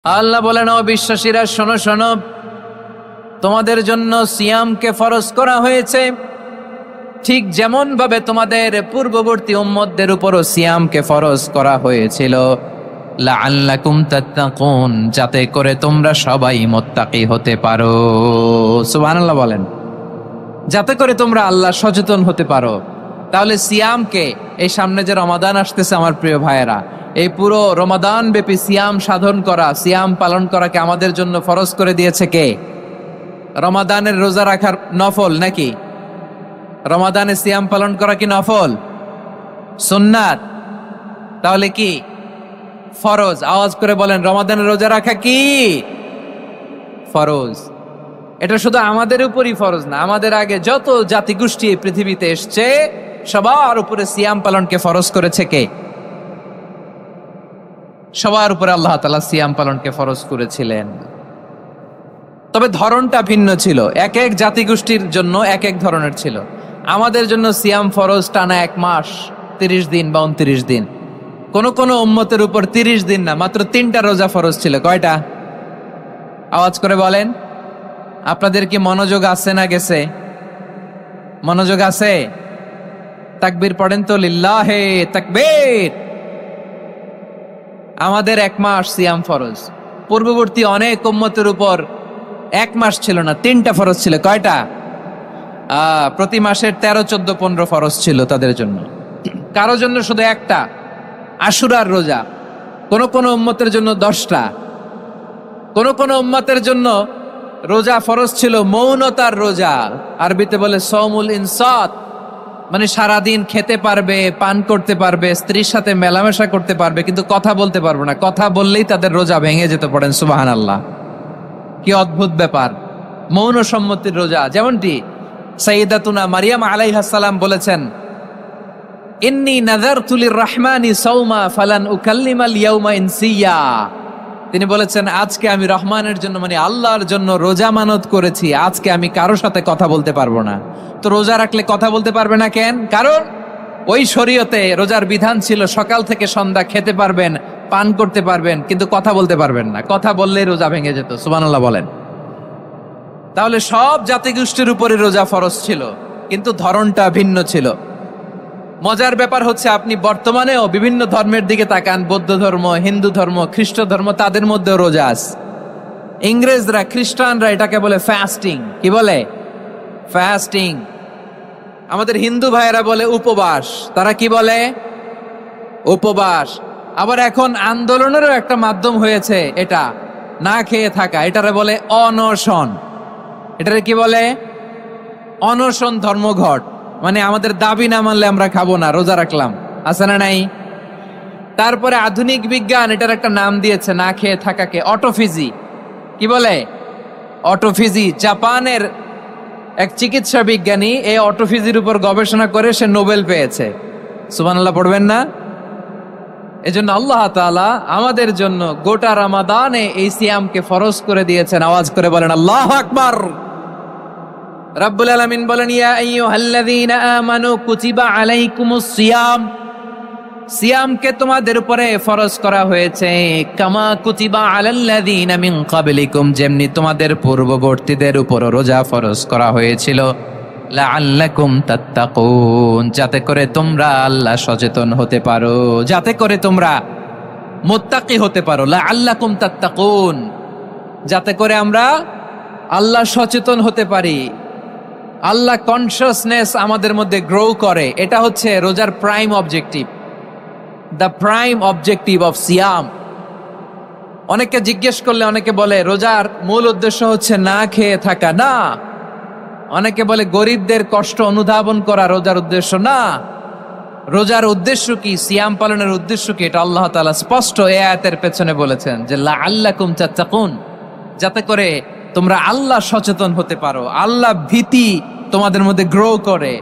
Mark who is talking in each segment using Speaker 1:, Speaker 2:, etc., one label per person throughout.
Speaker 1: আল্লাহ বলেন, ও বিশ্বাসীরা শোনো শোনো, তোমাদের জন্য সিয়ামকে ফরজ করা হয়েছে, ঠিক যেমন ভাবে তোমাদের পূর্ববর্তী উম্মতদের উপরও সিয়ামকে ফরজ করা হয়েছিল, লাআল্লাকুম তাত্তাকুন, যাতে করে তোমরা সবাই মুত্তাকি হতে পারো। সুবহানাল্লাহ বলেন, যাতে করে তোমরা আল্লাহ সচেতন হতে পারো। তাহলে সিয়ামকে, এই সামনে যে রমাদান আসতেছে আমার প্রিয় ভাইয়েরা, এই পুরো রমাদান ব্যাপী সিয়াম সাধন করা, সিয়াম পালন করাকে আমাদের জন্য ফরজ করে দিয়েছে কে? রমাদানের রোজা রাখার নফল নাকি? রমাদানে সিয়াম পালন করা কি নফল? সুন্নাত? তাহলে কি ফরজ? আওয়াজ করে বলেন, রমাদানের রোজা রাখা কি ফরজ? এটা শুধু আমাদের উপরই ফরজ না, আমাদের আগে যত জাতিগোষ্ঠী এই পৃথিবীতে এসছে সবার উপরে সিয়াম পালনকে ফরজ করেছে কে? সবার উপরে আল্লাহ তাআলা সিয়াম পালনকে ফরজ করেছিলেন। তবে ধরনটা ভিন্ন ছিল, এক এক জাতিগোষ্ঠীর জন্য এক এক ধরনের ছিল। আমাদের জন্য সিয়াম ফরজ টানা 1 মাস 30 দিন বা 29 দিন। কোন কোন উম্মতের উপর 30 দিন না, মাত্র 3টা রোজা ফরজ ছিল। কয়টা? আওয়াজ করে বলেন। আপনাদের কি মনোযোগ আছে না গেছে? মনোযোগ আছে? তাকবীর পড়েন তো, লিল্লাহে তাকবীর। আমাদের 1 মাস সিয়াম ফরজ। পূর্ববর্তী অনেক উম্মতের উপর 1 মাস ছিল না, 3টা ফরজ ছিল। কয়টা? প্রতি মাসের 13, 14, 15 ফরজ ছিল তাদের জন্য। কারো জন্য শুধু একটা, আশুরার রোজা। কোন কোন উম্মতের জন্য 10টা। কোন কোন উম্মতের জন্য রোজা ফরজ ছিল মৌনতার রোজা, আরবিতে বলে সওমুল ইনসাত, মানে সারাদিন খেতে পারবে, পান করতে পারবে, স্ত্রীর সাথে মেলামেশা করতে পারবে, কিন্তু কথা বলতে পারবে না। কথা বললেই তাদের রোজা ভেঙে যেতে। পড়েন সুবহানাল্লাহ। কি অদ্ভুত ব্যাপার! মৌন সম্মতির রোজা। যেমনটি সাইয়্যিদাতুনা মারিয়াম আলাইহাস সালাম বলেছেন, ইন্নী নাযারতু লির-রাহমানি সাওমা ফালান উকাল্লিমাল ইয়াওমা ইনসিয়া। তিনি বলেছেন, আজকে আমি রহমানের জন্য, মানে আল্লাহর জন্য রোজা মানত করেছি, আজকে আমি কারোর সাথে কথা বলতে পারবো না। তো রোজা রাখলে কথা বলতে পারবে না কেন? কারণ ওই শরীয়তে রোজার বিধান ছিল সকাল থেকে সন্ধ্যা খেতে পারবেন, পান করতে পারবেন, কিন্তু কথা বলতে পারবেন না। কথা বললেই রোজা ভেঙে যেত। সুবহানাল্লাহ বলেন। তাহলে সব জাতিগোষ্ঠীর উপরে রোজা ফরজ ছিল, কিন্তু ধরনটা ভিন্ন ছিল। মজার ব্যাপার হচ্ছে, আপনি বর্তমানেও বিভিন্ন ধর্মের দিকে তাকান, বৌদ্ধ ধর্ম, হিন্দু ধর্ম, খ্রিস্ট ধর্ম, তাদের মধ্যেও রোজা আছে। ইংরেজরা, খ্রিস্টানরা এটাকে বলে ফাস্টিং। কি বলে? ফাস্টিং। আমাদের হিন্দু ভাইয়েরা বলে উপবাস। তারা কি বলে? উপবাস। আবার এখন আন্দোলনেরও একটা মাধ্যম হয়েছে এটা, না খেয়ে থাকা। এটারে বলে অনশন। এটারে কি বলে? অনশন ধর্মঘট। মানে আমাদের দাবি না মানলে আমরা খাবো না, রোজা রাখলাম। আছে না নাই? তারপরে আধুনিক বিজ্ঞান এটার একটা নাম দিয়েছে না খেয়ে থাকাকে, অটোফিজি। কি বলে? অটোফিজি। জাপানের এক চিকিৎসা বিজ্ঞানী এই অটোফিজির উপর গবেষণা করে সে নোবেল পেয়েছে। সুবহানাল্লাহ পড়বেন না? এজন্য আল্লাহ তাআলা আমাদের জন্য গোটা রমাদানে এই সিয়ামকে ফরজ করে দিয়েছেন। আওয়াজ করে বলেন আল্লাহু আকবার। রাব্বুল আলামিন বলেন, ইয়া আইয়ুহাল্লাযীনা আমানু কুতিবা আলাইকুমুস সিয়াম। সিয়ামকে তোমাদের উপরে ফরজ করা হয়েছে, কামা কুতিবা আলাল্লাযীনা মিন ক্বাবলিকুম, যেমনি তোমাদের পূর্ববর্তীদের উপর রোজা ফরজ করা হয়েছিল, লাআল্লাকুম তাত্তাকুন, যাতে করে তোমরা আল্লাহ সচেতন হতে পারো, যাতে করে তোমরা মুত্তাকি হতে পারো। লাআল্লাকুম তাত্তাকুন, যাতে করে আমরা আল্লাহ সচেতন হতে পারি, আল্লাহ কনসিয়াসনেস আমাদের মধ্যে গ্রো করে। এটা হচ্ছে রোজার prime objective, the prime objective of সিয়াম। অনেকে জিজ্ঞেস করলে অনেকে বলে রোজার মূল উদ্দেশ্য হচ্ছে না খেয়ে থাকা। না। অনেকে বলে গরিবদের কষ্ট অনুধাবন করা রোজার উদ্দেশ্য। না। রোজার উদ্দেশ্য কি? সিয়াম পালনের উদ্দেশ্য কি? এটা আল্লাহ তাআলা স্পষ্ট এই আয়াতের পেছনে বলেছেন যে লাআল্লাকুম তাত্তাকুন, যাতে করে তোমরা আল্লাহ সচেতন হতে পারো, আল্লাহ ভীতি তোমাদের মধ্যে গ্রো করে,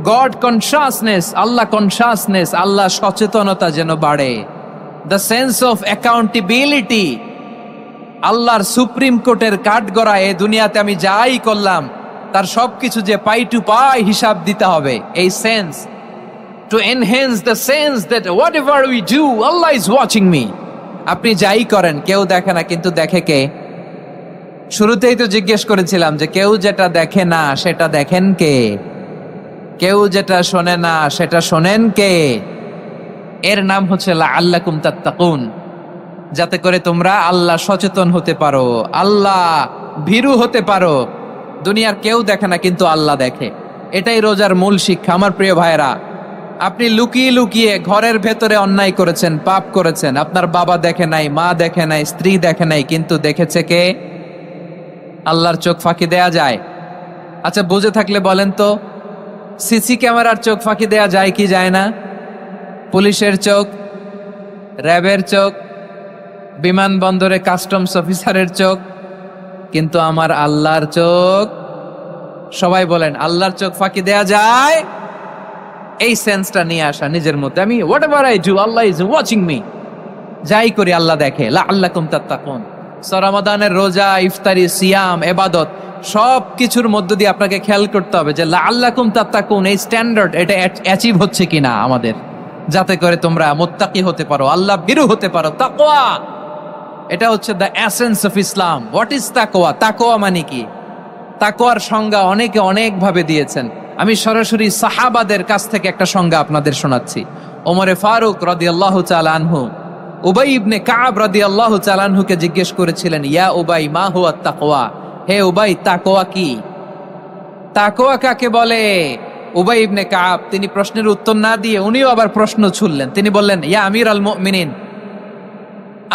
Speaker 1: গড কনসিয়াসনেস, আল্লাহ কনসিয়াসনেস, আল্লাহ সচেতনতা যেন বাড়ে, দ্য সেন্স অফ অ্যাকাউন্টেবিলিটি। আল্লাহর সুপ্রিম কোর্টের কাঠগড়া এই দুনিয়াতে আমি যাই করলাম তার সবকিছু যে পাই টু পাই হিসাব দিতে হবে, এই sense, to enhance the sense that what ever we do Allah is watching me. আপনি যাই করেন কেউ দেখে না, কিন্তু দেখে কে? শুরুতেই তো জিজ্ঞেস করেছিলাম যে কেউ যেটা দেখে না সেটা দেখেন কে? কেউ যেটা শোনে না সেটা শোনেন কে? এর নাম হচ্ছে লাআল্লাকুম তাত্তাকুন, যাতে করে তোমরা আল্লাহ সচেতন হতে পারো, আল্লাহ ভীরু হতে পারো। দুনিয়ার কেউ দেখে না, কিন্তু আল্লাহ দেখে। এটাই রোজার মূল শিক্ষা। আমার প্রিয় ভাইরা, আপনি লুকিয়ে লুকিয়ে ঘরের ভেতরে অন্যায় করেছেন, পাপ করেছেন, আপনার বাবা দেখে নাই, মা দেখে নাই, স্ত্রী দেখে নাই, কিন্তু দেখেছে কে? আল্লাহর চোখ ফাঁকি দেয়া যায়? আচ্ছা, বুঝে থাকলে বলেন তো, সিসি ক্যামেরার চোখ ফাঁকি দেয়া যায় কি যায় না? পুলিশের চোখ, র্যাবের চোখ, বিমানবন্দরে কাস্টমস অফিসারের চোখ, কিন্তু আমার আল্লাহর চোখ? সবাই বলেন, আল্লাহর চোখ ফাঁকি দেয়া যায়? এই সেন্সটা নিয়ে আসা নিজের মধ্যে, আমি what ever I do Allah is watching me, যাই করি আল্লাহ দেখে। লাআল্লাকুম তাত্তাকুন। রমাদানের রোজা, ইফতারি, সিয়াম, ইবাদত সব কিছুর মধ্য দিয়ে আপনাকে খেয়াল করতে হবে যে লাআল্লাকুম তাত্তাকুন এই স্ট্যান্ডার্ড এটা অ্যাচিভ হচ্ছে কিনা আমাদের, যাতে করে তোমরা মুত্তাকি হতে পারো, আল্লাহ ভীরু হতে পারো। তাকওয়া, এটা হচ্ছে the essence of Islam. What is তাকওয়া? তাকওয়া মানে কি? তাকওয়ার সংজ্ঞা অনেকে অনেক ভাবে দিয়েছেন। আমি সরাসরি সাহাবাদের কাছ থেকে একটা সংজ্ঞা আপনাদের শোনাচ্ছি। ওমরে ফারুক রাদিয়াল্লাহু তাআলা আনহু উবাই ইবনে কাব রাদিয়াল্লাহু তাআলা আনহুকে জিজ্ঞেস করেছিলেন, ইয়া উবাই মা হুয়া তাকওয়া? হে উবাই, তাকওয়া কি? তাকওয়া কাকে বলে? উবাই ইবনে কাব তিনি প্রশ্নের উত্তর না দিয়ে উনিও আবার প্রশ্ন ছুড়লেন। তিনি বললেন, ইয়া আমির আল মুমিনিন,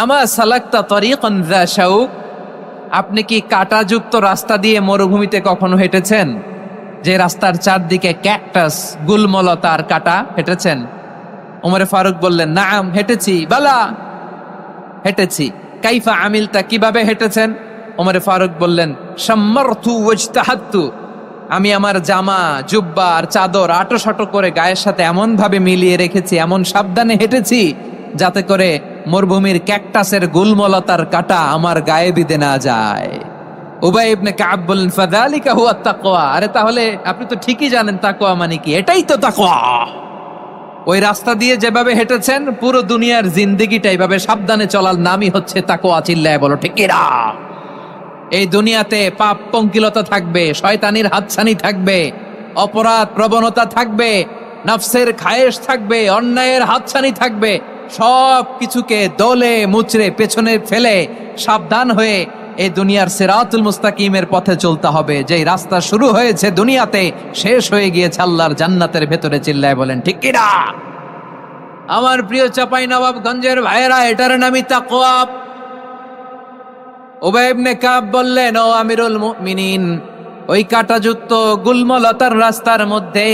Speaker 1: আমা সালাকতা তরিকান যা শাউক? আপনি কি কাঁটাযুক্ত রাস্তা দিয়ে মরুভূমিতে কখনো হেঁটেছেন? যে রাস্তার চারদিকে ক্যাকটাস, গুলমলতার কাঁটা, হেঁটেছেন? ওমরে ফারুক বললেন, নাম, হেঁটেছি। বালা, হেঁটেছি। কাইফা আমিলতা, কিভাবে হেঁটেছেন? ওমরে ফারুক বললেন, শাম্মারতু ওয়াজতাহাদতু, আমি আমার জামা, জুব্বা আর চাদর আঁটো করে গায়ের সাথে এমন ভাবে মিলিয়ে রেখেছি, এমন সাবধানে হেঁটেছি যাতে করে মরুভূমির ক্যাকটাসের গুলমলতার কাঁটা আমার গায়ে বিঁধে না যায়। উবাই ইবনে কাব বললেন, ফাযালিকা হুয়া তাকওয়া। আরে তাহলে আপনি তো ঠিকই জানেন তাকওয়া মানে কি, এটাই তো তাকওয়া। ওই রাস্তা দিয়ে যেভাবে হেঁটেছেন, পুরো দুনিয়ার জিন্দেগিটা এইভাবে সাবধানে চলার নামই হচ্ছে তাকওয়া। চিল্লায় বলো ঠিক কিনা? এই দুনিয়াতে পাপ পঙ্কিলতা থাকবে, শয়তানির হাতছানি থাকবে, অপরাধ প্রবণতা থাকবে, নফসের খায়েশ থাকবে, অন্যায়ের হাতছানি থাকবে। সব কিছুকে দলে মুচড়ে পেছনে ফেলে সাবধান হয়ে এই দুনিয়ার সিরাতুল মুস্তাকিমের পথে চলতে হবে। যেই রাস্তা শুরু হয়েছে দুনিয়াতে, শেষ হয়ে গিয়েছে আল্লাহর জান্নাতের ভেতরে। চিল্লায় বলেন ঠিক কিনা? আমার প্রিয় চাঁপাইনবাবগঞ্জের ভাইয়েরা, এটার নামই তাকওয়া। উবাই ইবনে কাব বললেন, ও আমিরুল মুমিনিন, ওই কাঁটাযুক্ত গুলমলতার রাস্তার মধ্যে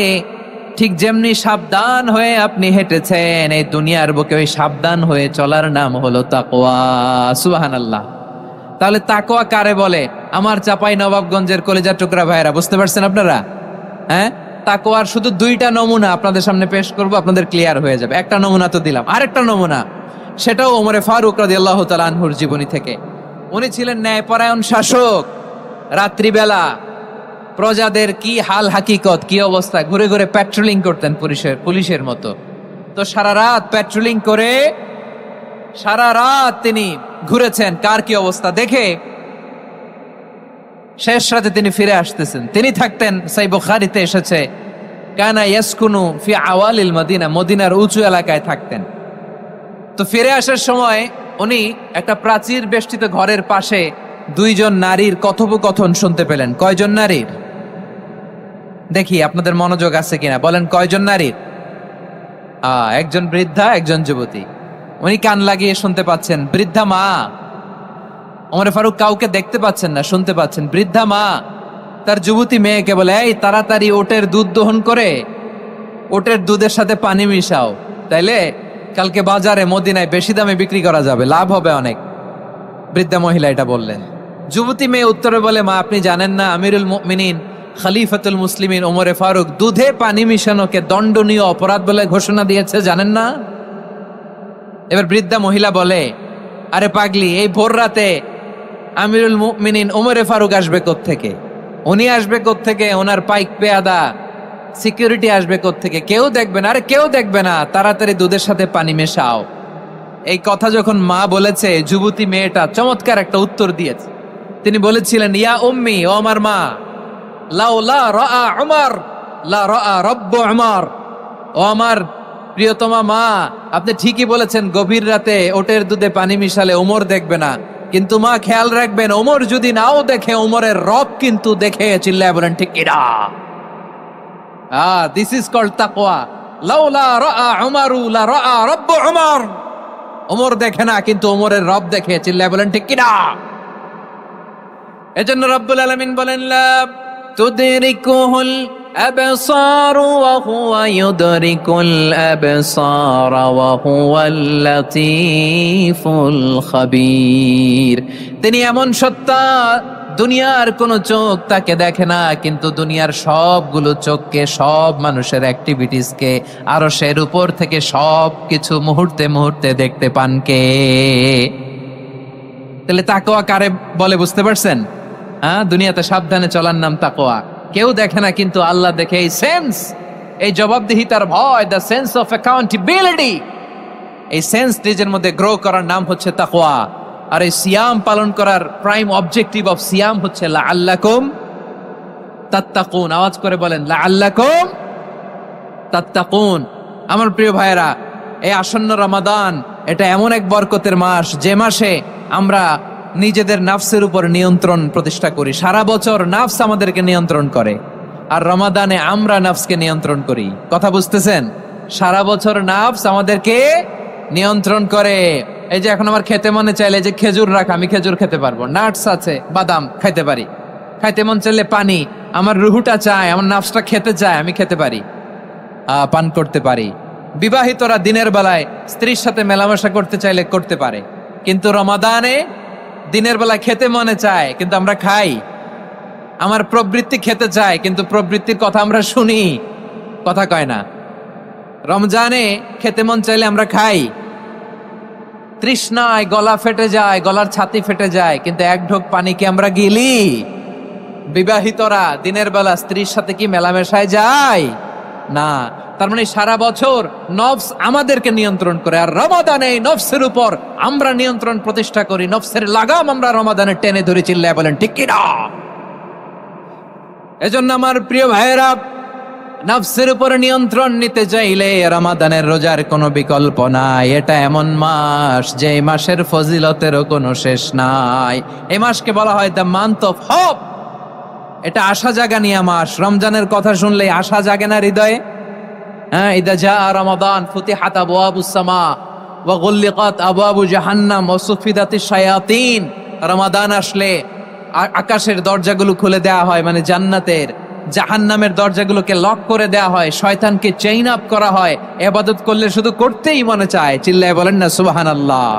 Speaker 1: ঠিক যেমনি সাবধান হয়ে আপনি হেঁটেছেন, এই দুনিয়ার বুকে ওই সাবধান হয়ে চলার নাম হলো তাকওয়া। সুবহানাল্লাহ। তাহলে তাকওয়া কারে বলে? আমার চাঁপাইনবাবগঞ্জের কলিজার টুকরা ভাইয়েরা, বুঝতে পারছেন আপনারা? হ্যাঁ, তাকওয়ার শুধু দুইটা নমুনা আপনাদের সামনে পেশ করব, আপনাদের ক্লিয়ার হয়ে যাবে। একটা নমুনা তো দিলাম, আরেকটা নমুনা, সেটাও ওমরে ফারুক রাদিয়াল্লাহু তাআলা আনহুর জীবনী থেকে। উনি ছিলেন ন্যায়পরায়ণ শাসক। রাত্রিবেলা প্রজাদের কি হাল হাকিকত, কি অবস্থা, ঘুরে ঘুরে প্যাট্রোলিং করতেন পুলিশের মতো। তো সারা রাত প্যাট্রোলিং করে সারা রাত তিনি ঘুরেছেন কার কি অবস্থা দেখে। শেষ রাতে তিনি ফিরে আসতেছেন। তিনি থাকতেন, সহিহ বুখারীতে এসেছে, কানা ইয়াসকুনু ফি আওয়ালিল মদিনা, মদিনার উঁচু এলাকায় থাকতেন। তো ফিরে আসার সময় উনি একটা প্রাচীর বেষ্টিত ঘরের পাশে দুইজন নারীর কথোপকথন শুনতে পেলেন। কয়জন নারীর? দেখি আপনাদের মনোযোগ আছে কিনা, বলেন কয়জন নারীর? একজন বৃদ্ধা, একজন যুবতী। উনি কান লাগিয়ে শুনতে পাচ্ছেন। বৃদ্ধা মা, ওমর ফারুক কাউকে দেখতে পাচ্ছেন না, শুনতে পাচ্ছেন। বৃদ্ধা মা তার যুবতী মেয়েকে বলে, এই তাড়াতাড়ি ওটের দুধ দহন করে ওটের দুধের সাথে পানি মিশাও, তাইলে কালকে বাজারে মদিনায় বেশি দামে বিক্রি করা যাবে, লাভ হবে অনেক। বৃদ্ধা মহিলা এটা বললেন। যুবতী মেয়ে উত্তরে বলে, মা আপনি জানেন না আমিরুল মুমিনিন খলিফাতুল মুসলিমিন ওমরে ফারুক দুধে পানি মিশানোকে দণ্ডনীয় অপরাধ বলে ঘোষণা দিয়েছে, জানেন না? এবার বৃদ্ধা মহিলা বলে, আরে পাগলি, এই ভোর রাতে আমিরুল মুমিনিন ওমরে ফারুক আসবে কোত্থেকে? উনি আসবে কোত্থেকে? ওনার পাইক পেয়াদা সিকিউরিটি আসবে কোত্থেকে? কেউ দেখবে না। আরে কেউ দেখবে না, তাড়াতাড়ি দুধের সাথে পানি মেশাও। এই কথা যখন মা বলেছে, যুবতী মেয়েটা চমৎকার একটা উত্তর দিয়েছে। তিনি বলেছিলেন, ইয়া উম্মি, ও আমার মা, লাউলা রাআ উমর লা রাআ রব্ব উমর। ও আমার প্রিয়তমা মা, আপনি ঠিকই বলেছেন, গভীর রাতে ওটের দুধে পানি মিশালে ওমর দেখবে না, কিন্তু মা খেয়াল রাখবেন, ওমর যদি নাও দেখে, ওমরের রব কিন্তু দেখে। চিল্লায় বলেন ঠিক কিনা? দিস ইজ কল্ড তাকওয়া। লাউলা রাআ উমরু লা রাআ রব্ব উমর। ওমর দেখে না, কিন্তু ওমরের রব দেখে। চিল্লায় বলেন ঠিক কিনা? এজন্য রব্বুল আলামিন বলেন, লা তুদরিকুহুল আবসার ওয়া হুয়া ইউদরিকুল আবসার ওয়া হুয়াল লাতীফুল খাবীর। তিনি এমন সত্তা, দুনিয়ার কোন চোখ তাকে দেখে না, কিন্তু দুনিয়ার সবগুলো চোখকে, সব মানুষের অ্যাক্টিভিটিসকে, আরশের উপর থেকে সব কিছু মুহূর্তে মুহূর্তে দেখতে পান কে? তাহলে তাকওয়া কারে বলে বুঝতে পারছেন? দুনিয়াতে সাবধানে চলার নাম তাকওয়া। কেউ দেখে না, কিন্তু আল্লাহ দেখে। এই সেন্স, এই জবাবদিহিতার ভয়, দ্য সেন্স অফ অ্যাকাউন্টেবিলিটি, এই সেন্স নিজের মধ্যে গ্রো করার নাম হচ্ছে তাকওয়া। আর এই সিয়াম পালন করার প্রাইম অবজেক্টিভ অফ সিয়াম হচ্ছে লাআল্লাকুম তাত্তাকুন। আওয়াজ করে বলেন, লাআল্লাকুম তাত্তাকুন। আমার প্রিয় ভাইয়েরা, এই আসন্ন রমাদান, এটা এমন এক বরকতের মাস, যে মাসে আমরা নিজেদের নাফসের উপর নিয়ন্ত্রণ প্রতিষ্ঠা করি। সারা বছর নাফস আমাদেরকে নিয়ন্ত্রণ করে, আর রমাদানে আমরা নাফসকে নিয়ন্ত্রণ করি। কথা বুঝতেছেন? সারা বছর নাফস আমাদেরকে নিয়ন্ত্রণ করে। এই যে এখন আমার খেতে মনে চাইলে যে খেজুর রাখ, আমি খেজুর খেতে পারবো, নাটস আছে, বাদাম খাইতে পারি। খাইতে মন চাইলে পানি, আমার রুহুটা চায়, আমার নাফসটা খেতে চায়, আমি খেতে পারি, পান করতে পারি। বিবাহিতরা দিনের বেলায় স্ত্রীর সাথে মেলামেশা করতে চাইলে করতে পারে, কিন্তু রমাদানে দিনের বেলায় খেতে মনে চায়, কিন্তু আমরা খাই। আমার প্রবৃত্তি খেতে চায়, কিন্তু প্রবৃত্তির কথা আমরা শুনি, কথা কয় না। রমজানে খেতে মন চাইলে আমরা খাই, তৃষ্ণায় গলা ফেটে যায়, গলার ছাতি ফেটে যায়, কিন্তু এক ঢোক পানিকে আমরা গিলি। বিবাহিতরা দিনের বেলা স্ত্রীর সাথে কি মেলামেশায় যায়? না। তার মানে সারা বছর নফস আমাদেরকে নিয়ন্ত্রণ করে, আর রমাদানে নফসের উপর আমরা নিয়ন্ত্রণ প্রতিষ্ঠা করি। নফসের লাগাম আমরা রমাদানে টেনে ধরে। চিল্লায় বলেন ঠিক কিনা? এজন্য আমার প্রিয় ভাইয়েরা, নফসের উপর নিয়ন্ত্রণ নিতে চাইলে রমাদানের রোজার কোনো বিকল্প নাই। এটা এমন মাস, যে মাসের ফজিলতেরও কোনো শেষ নাই। এই মাসকে বলা হয় দ্য মান্থ অফ হোপ। এটা আশা জাগানিয়া মাস। রমজানের কথা শুনলে আশা জাগে না হৃদয়ে? ইদা জাআ রমাদান ফুতিহাত আবওয়াবুস সামা ওয়া গুল্লিকাত আবওয়াবু জাহান্নাম ওয়া সুফিদাতিশ শায়াতিন। রমাদান আসলে আকাশের দরজাগুলো খুলে দেওয়া হয়, মানে জান্নাতের। জাহান্নামের দরজাগুলোকে লক করে দেওয়া হয়, শয়তানকে চেইন আপ করা হয়। ইবাদত করলে শুধু করতেই মনে চায়। চিল্লায় বলেন না সুবহানাল্লাহ।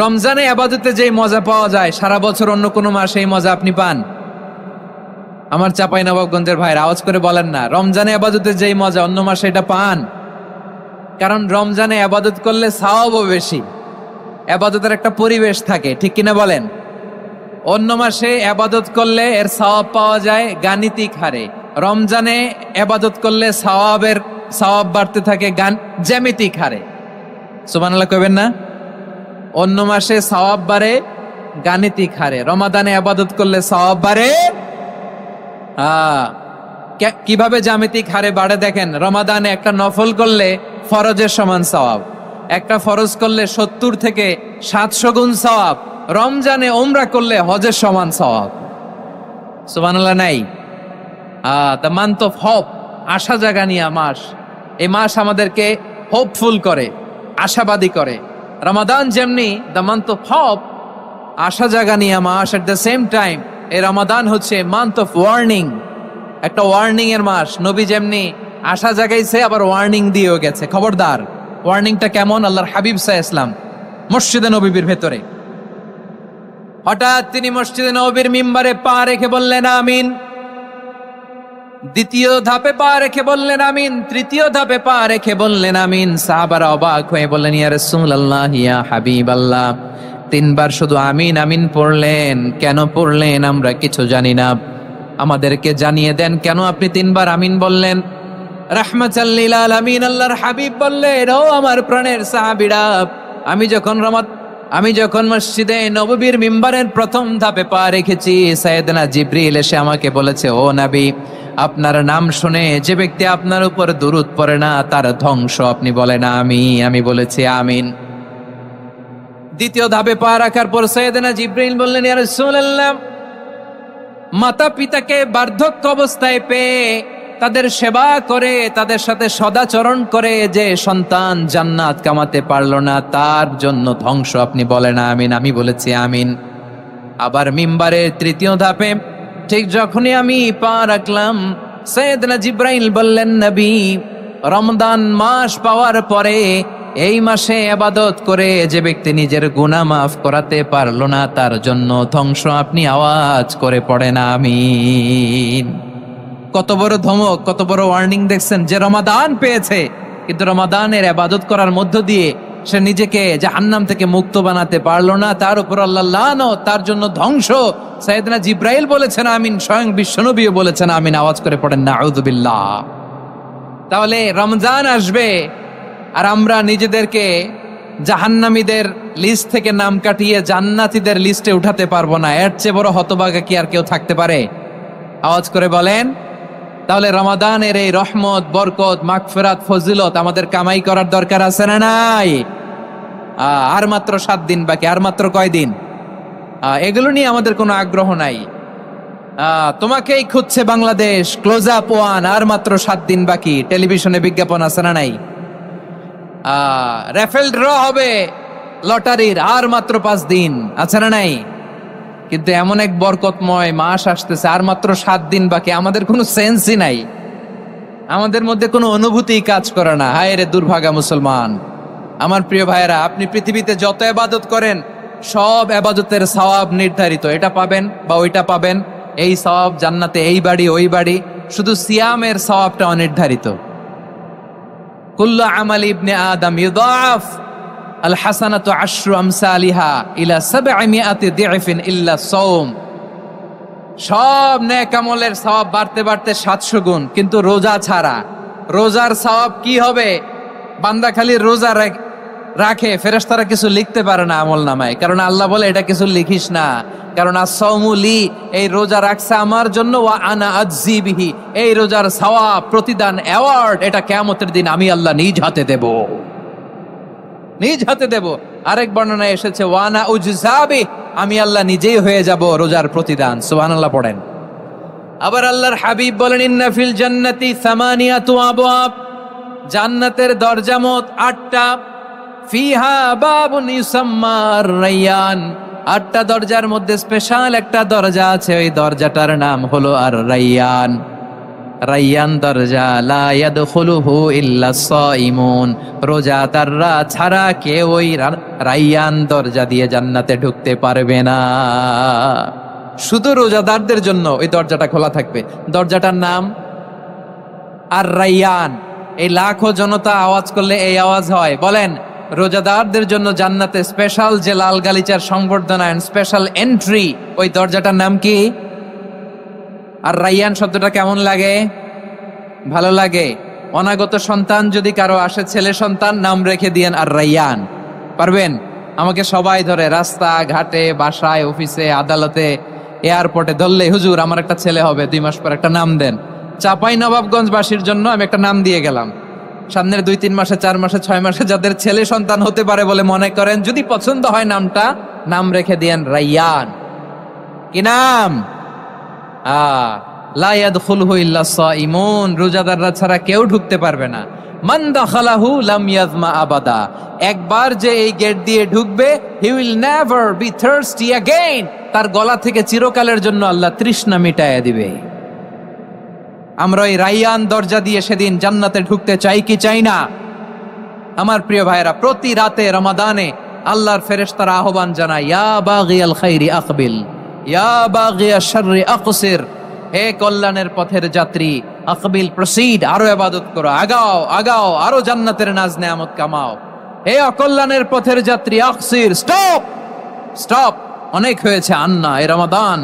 Speaker 1: রমজানে ইবাদতে যেই মজা পাওয়া যায়, সারা বছর অন্য কোনো মাসে এই মজা আপনি পান? আমার চাঁপাইনবাবগঞ্জের ভাইরা আওয়াজ করে বলেন না, রমজানে ইবাদতে যেই মজা অন্য মাসে এটা পান? কারণ রমজানে ইবাদত করলে সওয়াবও বেশি, ইবাদতের একটা পরিবেশ থাকে, ঠিক কিনা বলেন? অন্য মাসে ইবাদত করলে এর সওয়াব পাওয়া যায় গাণিতিক হারে, রমজানে ইবাদত করলে সওয়াব বাড়তে থাকে জ্যামিতিক হারে। সুবহানাল্লাহ কইবেন না? অন্য মাসে সওয়াব বাড়ে গাণিতিক হারে, রমাদানে ইবাদত করলে সওয়াব বাড়ে কিভাবে জ্যামিতিক হারে বাড়ে দেখেন। রমাদানে একটা নফল করলে ফরজের সমান সওয়াব, একটা ফরজ করলে 70 থেকে 700 গুণ সওয়াব। রমজানে উমরা করলে হজের সমান সওয়াব। সুবহানাল্লাহ নাই? দ্য মান্থ অফ হোপ, আশা জাগানিয়া মাস। এই মাস আমাদেরকে হোপফুল করে, আশাবাদী করে। রমাদান যেমনি দ্য মান্থ অফ হোপ, আশা জাগানিয়া মাস, এট দ্য সেম টাইম এই রমাদান হচ্ছে মান্থ অফ ওয়ার্নিং, একটা ওয়ার্নিং এর মাস। নবী যেমনি আশা জাগাইছে, আবার ওয়ার্নিং দিয়েও গেছে, খবরদার। ওয়ার্নিংটা কেমন? আল্লাহর হাবিব সাল্লাল্লাহু আলাইহি ওয়াসাল্লাম মসজিদে নববীর ভেতরে, হঠাৎ তিনি মসজিদে নববীর মিম্বারে পা রেখে বললেন আমিন। দ্বিতীয় ধাপে পা রেখে বললেন আমিন, তৃতীয় ধাপে পা রেখে বললেন আমিন। সাহাবারা অবাক হয়ে বললেন, ইয়া রাসূলুল্লাহ, ইয়া হাবিবাল্লাহ, 3 বার শুধু আমিন আমিন পড়লেন, কেন পড়লেন আমরা কিছু জানি না, আমাদেরকে জানিয়ে দেন কেন আপনি 3 বার আমিন বললেন। রাহমাতাল লিল আলামিন আল্লাহর হাবিব বললেন, ও আমার প্রাণের সাহাবীরা, আমি যখন মসজিদে নববীর মিম্বারের প্রথম ধাপে পা রেখেছি, সাইয়েদনা জিবরিল এসে আমাকে বলেছে, ও নবী, আপনার নাম শুনে যে ব্যক্তি আপনার উপর দুরূদ পড়ে না তার ধ্বংস। আপনি বলেন আমি বলেছি আমিন। দ্বিতীয় ধাপে পা রাখার পর সাইয়েদনা জিবরিল বললেন, ইয়া রাসূলুল্লাহ, মাতা পিতাকে বার্ধক্য অবস্থায় পেয়ে তাদের সেবা করে, তাদের সাথে সদাচরণ করে যে সন্তান জান্নাত কামাতে পারল না তার জন্য ধ্বংস। আপনি বলেন আমিন। আমি বলেছি আমিন। আবার মিম্বারের তৃতীয় ধাপে ঠিক যখনই আমি পা রাখলাম, সাইয়েদনা জিবরাইল বললেন, নবী, রমজান মাস পাওয়ার পরে এই মাসে ইবাদত করে যে ব্যক্তি নিজের গুনাহ মাফ করাতে পারল না তার জন্য ধ্বংস। আপনি আওয়াজ করে পড়েন আমিন। কত বড় ধমক, কত বড় ওয়ার্নিং দেখছেন, যে রমাদান পেয়েছে কিন্তু রমাদানের ইবাদত করার মধ্য দিয়ে সে নিজেকে জাহান্নাম থেকে মুক্ত বানাতে পারলো না, তার উপর আল্লাহ লানত, তার জন্য ধ্বংস। সাইয়েদনা জিবরাইল বলেছেন আমিন, স্বয়ং বিশ্বনবীও বলেছেন আমিন। আওয়াজ করে পড়েন নাউযুবিল্লাহ। তাহলে রমজান আসবে আর আমরা নিজেদেরকে জাহান্নামীদের লিস্ট থেকে নাম কাটিয়ে জান্নাতীদের লিস্টে উঠাতে পারবো না। এর চেয়ে বড় হতভাগা কি আর কেউ থাকতে পারে? আওয়াজ করে বলেন। তাহলে রমাদানের এই রহমত, বরকত, মাগফিরাত, ফজিলত আমাদের কামাই করার দরকার আছে না নাই? আর মাত্র 7 দিন বাকি। আর মাত্র কয়দিন? এগুলো নিয়ে আমাদের কোনো আগ্রহ নাই। তোমাকেই খুঁজছে বাংলাদেশ, ক্লোজ আপ ওয়ান, আর মাত্র 7 দিন বাকি। টেলিভিশনে বিজ্ঞাপন আছে না নাই? রেফেল ড্র হবে লটারির, আর মাত্র 5 দিন, আছে না নাই? কিন্তু এমন এক বরকতময় মাস আসতেছে, আর মাত্র 7 দিন বাকি। আমাদের কোনো সেন্সই নাই, আমাদের মধ্যে কোনো অনুভূতি কাজ করে না। হায় রে দুর্ভাগা মুসলমান। আমার প্রিয় ভাইয়েরা, আপনি পৃথিবীতে যত ইবাদত করেন সব ইবাদতের সওয়াব নির্ধারিত। এটা পাবেন বা ওইটা পাবেন, এই সওয়াব জান্নাতে, এই বাড়ি ওই বাড়ি। শুধু সিয়ামের সওয়াবটা অনির্ধারিত। কুল্লু আমালি ইবনে আদম ইউদাফ আল হাসানাতু আশরু আমসালিহা ইলা 700 দি'ফিন ইল্লা সাওম। সব নেক আমলের সওয়াব বাড়তে বাড়তে 700 গুণ, কিন্তু রোজা ছাড়া। রোজার সওয়াব কি হবে? বান্দা খালি রোজা রাখে, ফেরেশতারা কিছু লিখতে পারে না আমলনামায়, কারণ আল্লাহ বলে এটা কিছু লিখিস না, কারণ as-সাওমু লি, এই রোজা রাখছে আমার জন্য, ওয়া আনা আজজি বিহি, এই রোজার সওয়াব, প্রতিদান, অ্যাওয়ার্ড এটা কিয়ামতের দিন আমি আল্লাহ নিজ হাতে দেব, নিজ হাতে দেব। আরেক বর্ণনায় এসেছে ওয়ানা উজজাবি, আমি আল্লাহ নিজেই হয়ে যাব রোজার প্রতিদান। সুবহানাল্লাহ পড়েন। আবার আল্লাহর হাবিব বলেন, ইন্না ফিল জান্নাতি 8 আবওয়াব, জান্নাতের দরজা মোট 8টা। ফিহা বাবুন ইউসাম্মা আর-রায়্যান, 8টা দরজার মধ্যে স্পেশাল একটা দরজা আছে, ওই দরজাটার নাম হলো আর-রায়্যান। রায়্যান দরজা, লা ইয়াদখুলুহু ইল্লা সাইমুন, রোজাদাররা ছাড়া কেউ ওই রায়্যান দরজা দিয়ে জান্নাতে ঢুকতে পারবে না। শুধু রোজাদারদের জন্য ওই দরজাটা খোলা থাকবে। দরজাটার নাম আর-রায়্যান। এই লাখো জনতা আওয়াজ করলে এই আওয়াজ হয়। বলেন, রোজাদারদের জন্য জান্নাতে স্পেশাল যে লাল গালিচার সংবর্ধনা, স্পেশাল এন্ট্রি, ওই দরজাটার নাম কি? আর রায়্যান শব্দটা কেমন লাগে? ভালো লাগে। অনাগত সন্তান যদি কারো আসে, ছেলে সন্তান, নাম রেখে দিয়েন আর রায়্যান। পারবেন? আমাকে সবাই ধরে রাস্তা ঘাটে, বাসায়, অফিসে, আদালতে, এয়ারপোর্টে ধরলে, হুজুর আমার একটা ছেলে হবে 2 মাস পর, একটা নাম দেন। চাপাই নবাবগঞ্জবাসীর জন্য আমি একটা নাম দিয়ে গেলাম। সামনের 2-3 মাসে, 4 মাসে, 6 মাসে যাদের ছেলে সন্তান হতে পারে বলে মনে করেন, যদি পছন্দ হয় নামটা, নাম রেখে দিয়েন রায়্যান। কি নাম? লা ইয়াদখুলহু ইল্লা সাইমুন, রোজাদাররা ছাড়া কেউ ঢুকতে পারবে না। মান দাখালাহু লাম ইয়াজমা আবাদা, একবার যে এই গেট দিয়ে ঢুকবে, he will never be thirsty again, তার গলা থেকে চিরকালের জন্য আল্লাহ তৃষ্ণা মিটাইয়া দিবে। আমরা ওই রায়্যান দরজা দিয়ে সেদিন জান্নাতে ঢুকতে চাই কি চাই না? আমার প্রিয় ভাইরা, প্রতি রাতে রমাদানে আল্লাহর ফেরেশতারা আহ্বান জানায়, ইয়া বাগিয়াল খাইরি আকবিল, ইয়া বাগিয়াশ শাররি আকসির, হে কল্যাণের পথের যাত্রী, আকবিল, প্রসিড, আরো ইবাদত করো, আগাও আগাও, আরো জান্নাতের নাজ নেয়ামত কামাও। হে অকল্যাণের পথের যাত্রী, আকসির, স্টপ স্টপ, অনেক হয়েছে। আন্না, এ রমাদান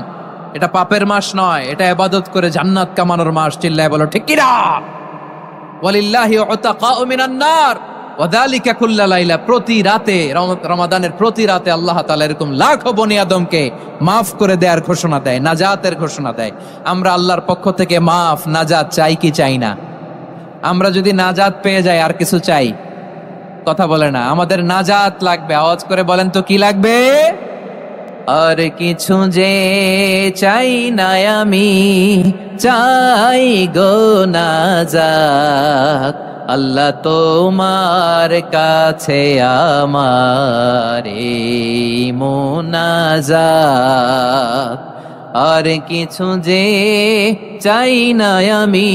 Speaker 1: এটা পাপের মাস নয়, এটা ইবাদত করে জান্নাত কামানোর মাস। চিল্লায় বলো ঠিক কি না? ওয়ালিল্লাহি উতাকাউ মিনান নার ওয়া যালিকা কুল্লা লাইলা। প্রতি রাতে, রমাদানের প্রতি রাতে আল্লাহ তাআলা এরকম লাখো বনি আদমকে মাফ করে দেওয়ার ঘোষণা দেয়, নাজাতের ঘোষণা দেয়। আমরা আল্লাহর পক্ষ থেকে মাফ, নাজাত চাই কি চাই না? আমরা যদি নাজাত পেয়ে যাই আর কিছু চাই? কথা বলে না। আমাদের নাজাত লাগবে। আওয়াজ করে বলেন তো কি লাগবে? আর কিছু যে চাই না আমি, চাই গো নাজাত। আল্লাহ তোমার কাছে আমার এই মুনাজাত। আর কিছু যে চাই না আমি,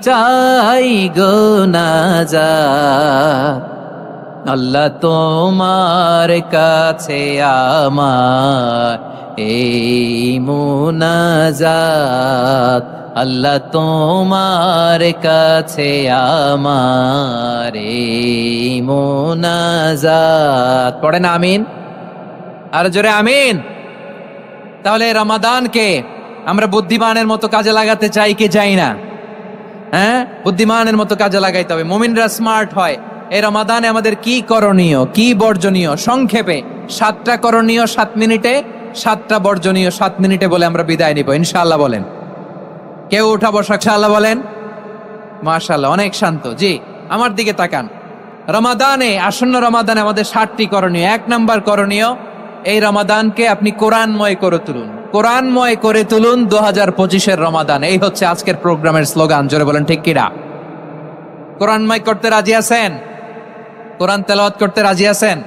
Speaker 1: চাই গো নাজাত। আল্লাহ তোমার কাছে আমার এই মুনাজাত। আল্লাহ তোমার কাছে আমার এই মুনাজাত। পড়েন আমিন, আর জোরে আমিন। তাহলে রমাদানকে আমরা বুদ্ধিমানের মতো কাজে লাগাতে চাই কি চাই না? হ্যাঁ, বুদ্ধিমানের মতো কাজে লাগাইতে হবে। মুমিনরা স্মার্ট হয়। এই রমাদানে আমাদের কি করণীয়, কি বর্জনীয়? সংক্ষেপে 7টা করণীয় 7 মিনিটে, 7টা বর্জনীয় 7 মিনিটে বলে আমরা বিদায় নিব ইনশাআল্লাহ। বলেন, কেউ উঠা বসা ইনশাআল্লাহ বলেন। মাশাআল্লাহ, অনেক শান্ত। জি, আমার দিকে তাকান। রমাদানে, আসন্ন রমাদানে আমাদের 7টি করণীয়। 1 নাম্বার করণীয়, এই রমাদানকে আপনি কোরআনময় করে তুলুন। কোরআনময় করে তুলুন 2025-এর রমাদান। এই হচ্ছে আজকের প্রোগ্রামের স্লোগান। জোরে বলেন ঠিক কিনা? কোরআনময় করতে রাজি আছেন? কোরআন তেলাওয়াত করতে রাজি আছেন?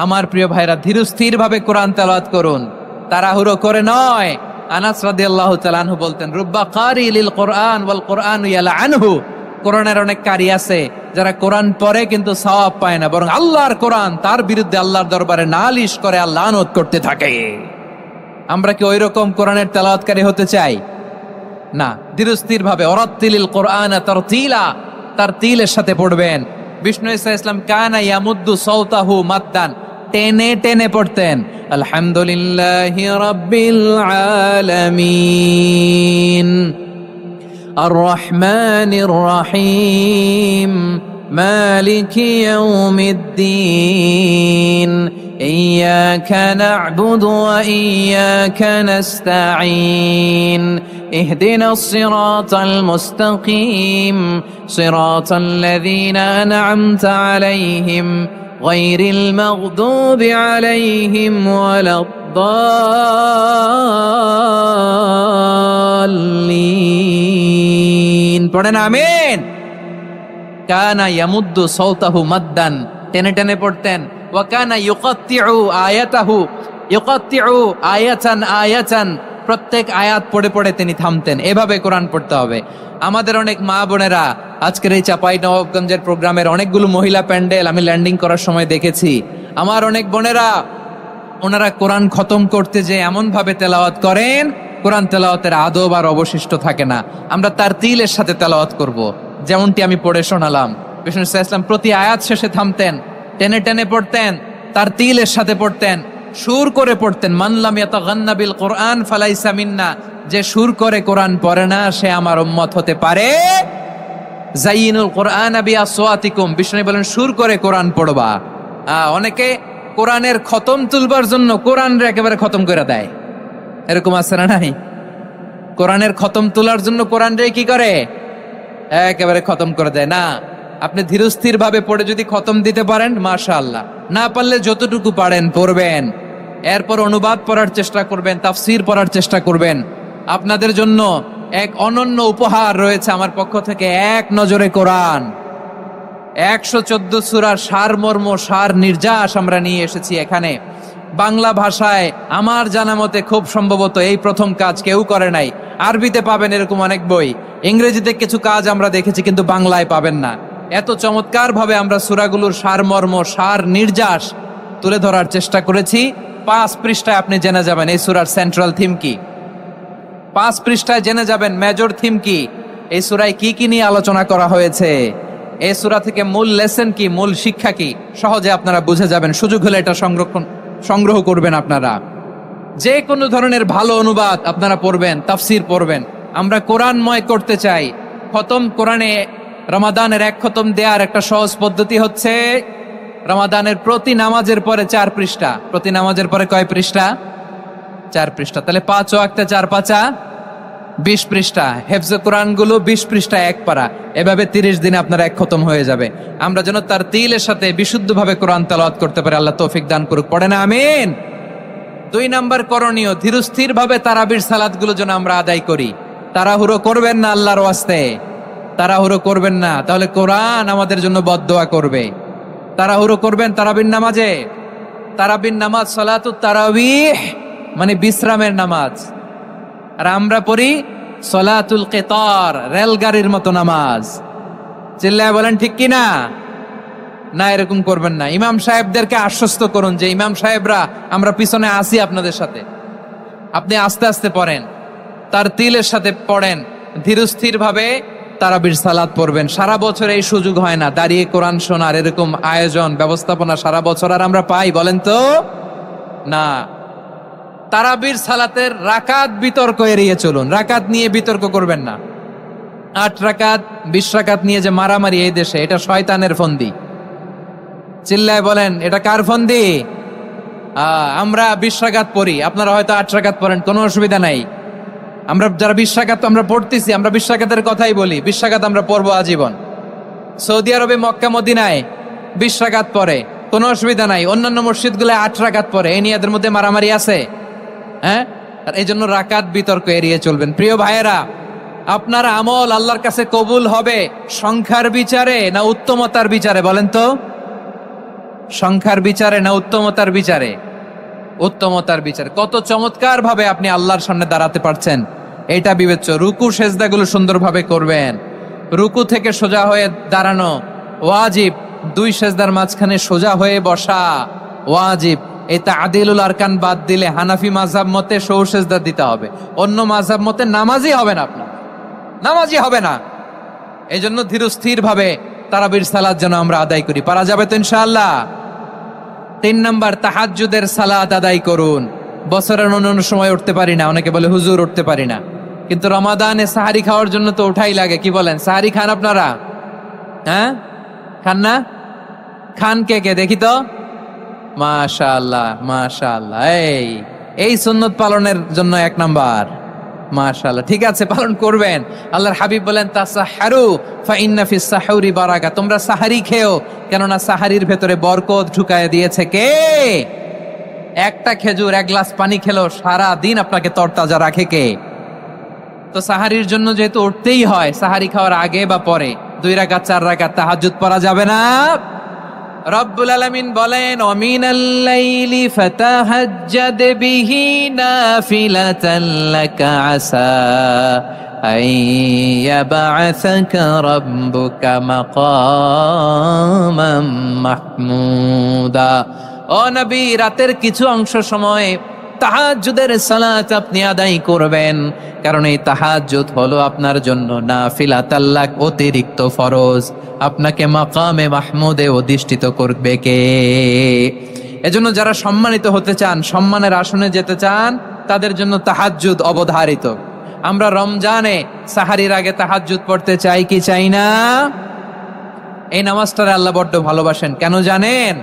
Speaker 1: আমার প্রিয় ভাইরা, ধীরস্থির ভাবে কোরআন তেলাওয়াত করুন, তাড়াহুড়ো করে নয়। আনাস রাদিয়াল্লাহু তাআলা আনহু বলতেন, রুব্বা কারি লিল কোরআন ওয়াল কোরআনু ইয়ালআনহু। কোরআনের অনেক কারি আছে যারা কোরআন পড়ে কিন্তু সওয়াব পায় না, বরং আল্লাহর কোরআন তার বিরুদ্ধে আল্লাহর দরবারে নালিশ করে আর লানত করতে থাকে। আমরা কি ওইরকম কোরআনের তেলাওয়াতকারী হতে চাই? না। ধীরস্থির ভাবে, ওরাত্তিলিল কোরআন তারতিলা, তার তিলের সাথে পড়বেন। বিষ্ণু ঈসা ইসলাম কানা ইয়ামুদ্দু সাওতাহু মাদ্দান, টেনে টেনে পড়তেন। আলহামদুলিল্লাহি রাব্বিল আলামিন আর রহমানির রহিম মালিকি ইয়াউমিদ্দিন ইয়্যাকা না'বুদু ওয়া ইয়্যাকা নাস্তাঈন اهدنا الصراط المستقيم صراط الذين أنعمت عليهم غير المغضوب عليهم ولا الضالين পড়েন আমিন। কানা ইয়ামুদ্দু সাওতাহু মাদ্দান, টেনে টেনে পড়তেন। ওয়া কানা ইউকাত্তিউ আয়াতাহু, ইউকাত্তিউ আয়াতান আয়াতান, প্রত্যেক আয়াত পড়ে পড়ে তিনি থামতেন। এভাবে কোরআন পড়তে হবে। আমাদের অনেক মা বোনেরা, আজকের এই চাঁপাইনবাবগঞ্জের প্রোগ্রামের অনেকগুলো মহিলা প্যান্ডেল আমি ল্যান্ডিং করার সময় দেখেছি। আমার অনেক বোনেরা, ওনারা কোরআন খতম করতে যে এমন ভাবে তেলাওয়াত করেন, কোরআন তেলাওয়াতের আদব আর অবশিষ্ট থাকে না। আমরা তার তিলের সাথে তেলাওয়াত করব, যেমনটি আমি পড়ে শোনালাম। বিষ্ণু ইসলাম প্রতি আয়াত শেষে থামতেন, টেনে টেনে পড়তেন, তার তিলের সাথে পড়তেন, সুর করে পড়তেন। মান লাম ইয়াতাগান্না বিল কোরআন ফালাইসা মিন্না, যে সুর করে কোরআন পড়ে না সে আমার উম্মত হতে পারে। জাইয়িনুল কোরআন বিআসওয়াতিকুম, বিষ্ণু বলেন সুর করে কোরআন পড়বা। অনেকে কোরআনের খতম তুলবার জন্য কোরআনরে একেবারে খতম করে দেয়, এরকম আছে না নাই? কোরআনের খতম তোলার জন্য কোরআনরে কি করে? একেবারে খতম করে দেয়। না, আপনি ধীরস্থির ভাবে পড়ে যদি খতম দিতে পারেন মাশাআল্লাহ, না পারলে যতটুকু পারেন পড়বেন। এরপর অনুবাদ পড়ার চেষ্টা করবেন, তাফসীর পড়ার চেষ্টা করবেন। আপনাদের জন্য এক অনন্য উপহার রয়েছে আমার পক্ষ থেকে, এক নজরে কোরআন। 114 সূরার সারমর্ম, সার নির্যাস আমরা নিয়ে এসেছি এখানে বাংলা ভাষায়। আমার জানা মতে খুব সম্ভবত এই প্রথম কাজ কেউ করে নাই। আরবিতে পাবেন এরকম অনেক বই, ইংরেজিতে কিছু কাজ আমরা দেখেছি, কিন্তু বাংলায় পাবেন না। এত চমৎকার ভাবে আমরা সূরাগুলোর সারমর্ম, সার নির্যাস তুলে ধরার চেষ্টা করেছি। 5 পৃষ্ঠায় আপনি জেনে যাবেন এই সূরার সেন্ট্রাল থিম কি। 5 পৃষ্ঠায় জেনে যাবেন মেজর থিম কি, এই সূরায় কি কি নিয়ে আলোচনা করা হয়েছে, এই সূরা থেকে মূল লেসন কি, মূল শিক্ষা কি, সহজে আপনারা বুঝে যাবেন। সুযোগ হলে এটা সংগ্রহ করবেন। আপনারা যে কোনো ধরনের ভালো অনুবাদ আপনারা পড়বেন, তাফসীর পড়বেন। আমরা কোরআনময় করতে চাই। খতম কোরআনে রমাদানের এক খতম দেওয়ার একটা সহজ পদ্ধতি হচ্ছে রমাদানের প্রতি নামাজের পরে 4 পৃষ্ঠা, প্রতি নামাজের পরে কয় পৃষ্ঠা? 4 পৃষ্ঠা। তাহলে 5 ওয়াক্তে 4 পাঁচা 20 পৃষ্ঠা। হেফজে কোরআন গুলো 20 পৃষ্ঠা এক পারা, এভাবে 30 দিনে আপনার এক খতম হয়ে যাবে। আমরা যেন তার তিলের সাথে বিশুদ্ধভাবে কোরআন তেলাওয়াত করতে পারি, আল্লাহ তৌফিক দান করুক। পড়ে না আমিন। 2 নাম্বার করণীয়, ধীরস্থির ভাবে তারাবির সালাত গুলো যেন আমরা আদায় করি। তাড়াহুড়ো করবেন না, আল্লাহর ওয়াস্তে তাড়াহুড়ো করবেন না, তাহলে কোরআন আমাদের জন্য বদদোয়া করবে। তাড়াহুড়ো করবেন তারাবির নামাজে। তারাবির নামাজ সালাতুত তারাবিহ মানে বিশ্রামের নামাজ, আর আমরা পড়ি সালাতুল কিতার, রেলগাড়ির মতো নামাজ। চিল্লায় বলেন ঠিক কি না? না, এরকম করবেন না। ইমাম সাহেবদেরকে আশ্বস্ত করুন যে ইমাম সাহেবরা আমরা পিছনে আসি আপনাদের সাথে, আপনি আস্তে আস্তে পড়েন, তার তিলের সাথে পড়েন, ধীরস্থির ভাবে তারাবির সালাত পড়বেন। সারা বছর এই সুযোগ হয় না, দাঁড়িয়ে কোরআন শোনার এরকম আয়োজন ব্যবস্থাপনা সারা বছর আর আমরা পাই বলেন তো? না। তারাবির সালাতের রাকাত বিতর্ক এড়িয়ে চলুন, রাকাত নিয়ে বিতর্ক করবেন না। 8 রাকাত 20 রাকাত নিয়ে যে মারামারি এই দেশে, এটা শয়তানের ফন্দি। চিল্লায় বলেন এটা কার ফন্দি? আমরা 20 রাকাত পড়ি, আপনারা হয়তো 8 রাকাত পড়েন, কোনো অসুবিধা নাই। আমরা যারা 20 রাকাত আমরা পড়তেছি, আমরা 20 রাকাতের কথাই বলি, 20 রাকাত আমরা পড়বো আজীবন। সৌদি আরবে মক্কা মদিনায় 20 রাকাত পড়ে, কোনো অসুবিধা নাই। অন্যান্য মসজিদ গুলো 8 রাকাত পড়ে, এই নিয়ে এদের মধ্যে মারামারি আছে? হ্যাঁ, আর এই জন্য রাকাত বিতর্ক এড়িয়ে চলবেন। প্রিয় ভাইয়েরা, আপনার আমল আল্লাহর কাছে কবুল হবে সংখ্যার বিচারে না উত্তমতার বিচারে বলেন তো? সংখ্যার বিচারে না উত্তমতার বিচারে? উত্তমতার বিচারে। কত চমৎকার ভাবে আপনি আল্লাহর সামনে দাঁড়াতে পারছেন এটা বিবেচ্য। রুকু সেজদাগুলো সুন্দরভাবে করবেন, রুকু থেকে সোজা হয়ে দাঁড়ানো ওয়াজিব, 2 সেজদার মাঝখানে সোজা হয়ে বসা ওয়াজিব। এই তা'দিলুল আরকান বাদ দিলে হানাফি মাযহাব মতে সৌ সেজদা দিতে হবে, অন্য মাযহাব মতে নামাজই হবে না, আপনার নামাজই হবে না। এই জন্য ধীরস্থির ভাবে তারাবির সালাত যেন আমরা আদায় করি। পারা যাবে তো ইনশাআল্লাহ? 3 নাম্বার, তাহাজ্জুদের সালাত আদায় করুন। বছরের অন্য সময় উঠতে পারি না, অনেকে বলে হুজুর উঠতে পারি না, কিন্তু রমাদানে সাহারি খাওয়ার জন্য তো উঠাই লাগে। কি বলেন, সাহারি খান আপনারা? হ্যাঁ, খান না? খান কে কে দেখি তো? মাশাআল্লাহ মাশাআল্লাহ। এই সুন্নত পালনের জন্য 1 নাম্বার। মাশাআল্লাহ, ঠিক আছে, পালন করবেন। আল্লাহর হাবিব বলেন তাসাহহারু ফাইন্না ফিস সাহুরি বারাকা, তোমরা সাহারি খেও, কেননা সাহারির ভেতরে বরকত ঢুকায় দিয়েছে কে? একটা খেজুর 1 গ্লাস পানি খেলো সারা দিন আপনাকে তরতাজা রাখে কে? তো সাহারির জন্য যেহেতু উঠতেই হয়, সাহারি খাওয়ার আগে বা পরে 2 রাকাত 4 রাকাত তাহাজ্জুদ পড়া যাবে না? রব্বুল আলামিন বলেন ওয়ামিনাল লাইলি ফাতাহাজ্জাদ বিহি নাফিলাতান লাকা আসা আইয়াবআসাকা রাব্বুকা মাকামাম মাহমুদা। ও নবী, রাতের কিছু অংশ সময় তাহাজ্জুদের সালাত আপনি আদায় করবেন, কারণ এই তাহাজ্জুদ হলো আপনার জন্য নাফিলাতাল লাক, অতিরিক্ত ফরজ। আপনাকে মাকামে মাহমুদে অধিষ্ঠিত করবে কে? এজন্য যারা সম্মানিত হতে চান, সম্মানের আসনে যেতে চান, তাদের জন্য তাহাজ্জুদ অবধারিত। আমরা রমজানে সাহারির আগে তাহাজ্জুদ পড়তে চাই কি চাই না? এই নামাজটারে আল্লাহ বড্ড ভালোবাসেন। কেন জানেন?